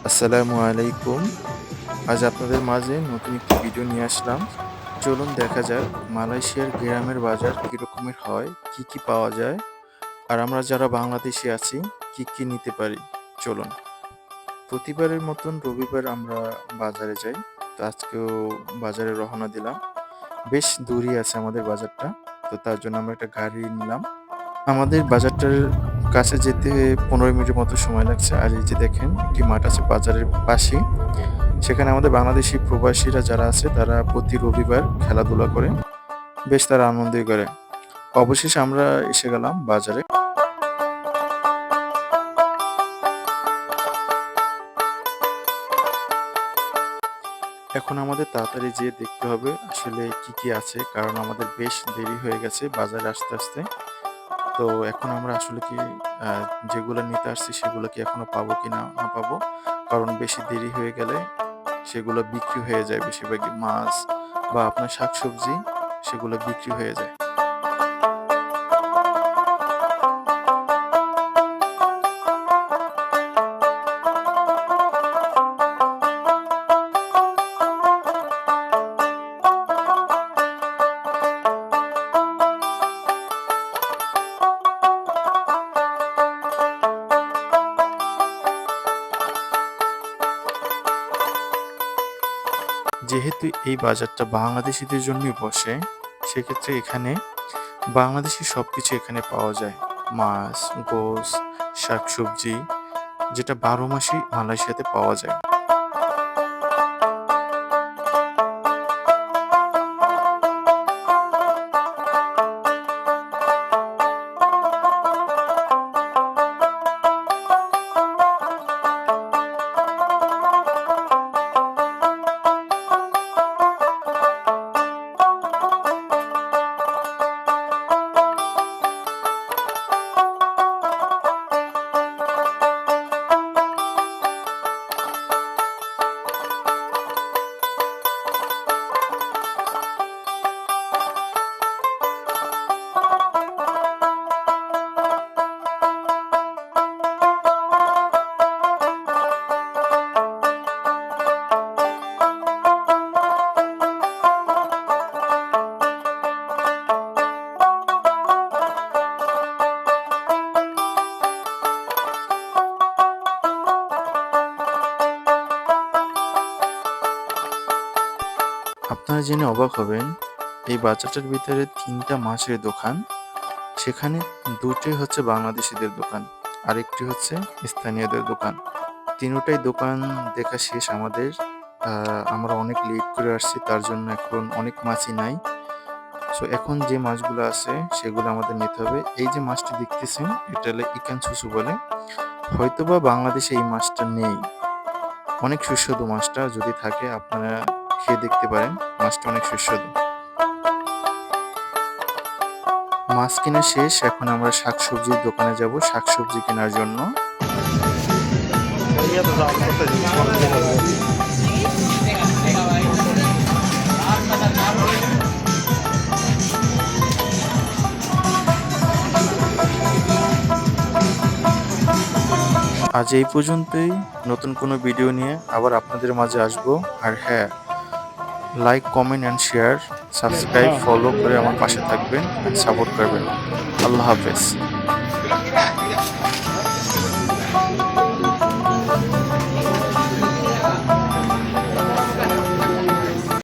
আসসালামু আলাইকুম। আজ আপনাদের মাঝে নতুন একটি ভিডিও নিয়ে আসলাম। চলুন দেখা যাক মালয়েশিয়ার গ্রামের বাজার কি রকমের হয়, কি, কি পাওয়া যায়? আর আমরা যারা বাংলাদেশী আছি কি, কি নিতে পারি? চলুন। প্রতিবারের মতন রবিবার আমরা বাজারে যাই। তো আজকেও বাজারে রওনা দিলাম। বেশ দূরই আছে আমাদের বাজারটা। তো তার জন্য আমরা একটা গাড়ি নিলাম। আমাদের বাজারটার কাছে যেতে ১৫ মিনিটের মতো সময় লাগছে। আর এই যে দেখেন একটি মাঠ আছে বাজারের পাশেই। সেখানে আমাদের বাংলাদেশী প্রবাসীরা যারা আছে তারা প্রতি রবিবার খেলাধুলা করে। বেশ তারা আনন্দই করে। অবশেষে আমরা এসে গেলাম বাজারে। এখন আমাদের তাড়াতাড়ি যেয়ে দেখতে হবে আসলে কি, কি আছে। কারণ আমাদের বেশ দেরি হয়ে গেছে বাজারে আসতে। তো এখন আমরা আসলে কি আ যেগুলা নিতে আসছি সেগুলা কি এখনো পাবো কিনা না পাবো? কারণ বেশি দেরি হয়ে গেলে সেগুলো বিক্রি হয়ে যায় বেশিরভাগই মাছ বা আপনার শাকসবজি সেগুলো বিক্রি হয়ে যায়। যেহেতু এই বাজারটা বাংলাদেশীদের জন্যই বসে, সেক্ষেত্রে এখানে বাংলাদেশী সবকিছু এখানে পাওয়া যায়। মাছ, গোস, শাকসবজি যেটা ১২ মাসই মালয়েশিয়াতে পাওয়া যায়। আপনারা জেনে অবাক হবেন, এই বাজারটার ভিতরে ৩ টা মাছের দোকান। সেখানে ২ টোই হচ্ছে বাংলাদেশীদের দোকান, আরেকটি হচ্ছে স্থানীয়দের দোকান। ৩ টাই দোকান দেখা শেষ আমাদের। আমরা অনেক লেট করে আসছি, তার জন্য এখন অনেক মাছই নাই। সো এখন যে মাছগুলো আছে সেগুলো আমাদের নিতে হবে। এই যে মাছটি দেখতেছেন এটা হলো ইকান সুসু বলে। হয়তোবা বাংলাদেশে এই মাছটা নেই। অনেক সুস্বাদু মাছটা, যদি থাকে আপনারা খেয়ে দেখতে পারেন। মাছটা অনেক সুস্বাদু। মাছ কেনা শেষ, এখন আমরা শাকসবজির দোকানে যাব শাকসবজি কেনার জন্য। আজ এই পর্যন্তই। নতুন কোনো ভিডিও নিয়ে আবার আপনাদের মাঝে আসবো। আর হ্যাঁ, like, comment and share, subscribe, follow করে আমার পাশে থাকবেন অ্যান্ড সাপোর্ট করবেন। আল্লাহ হাফেজ।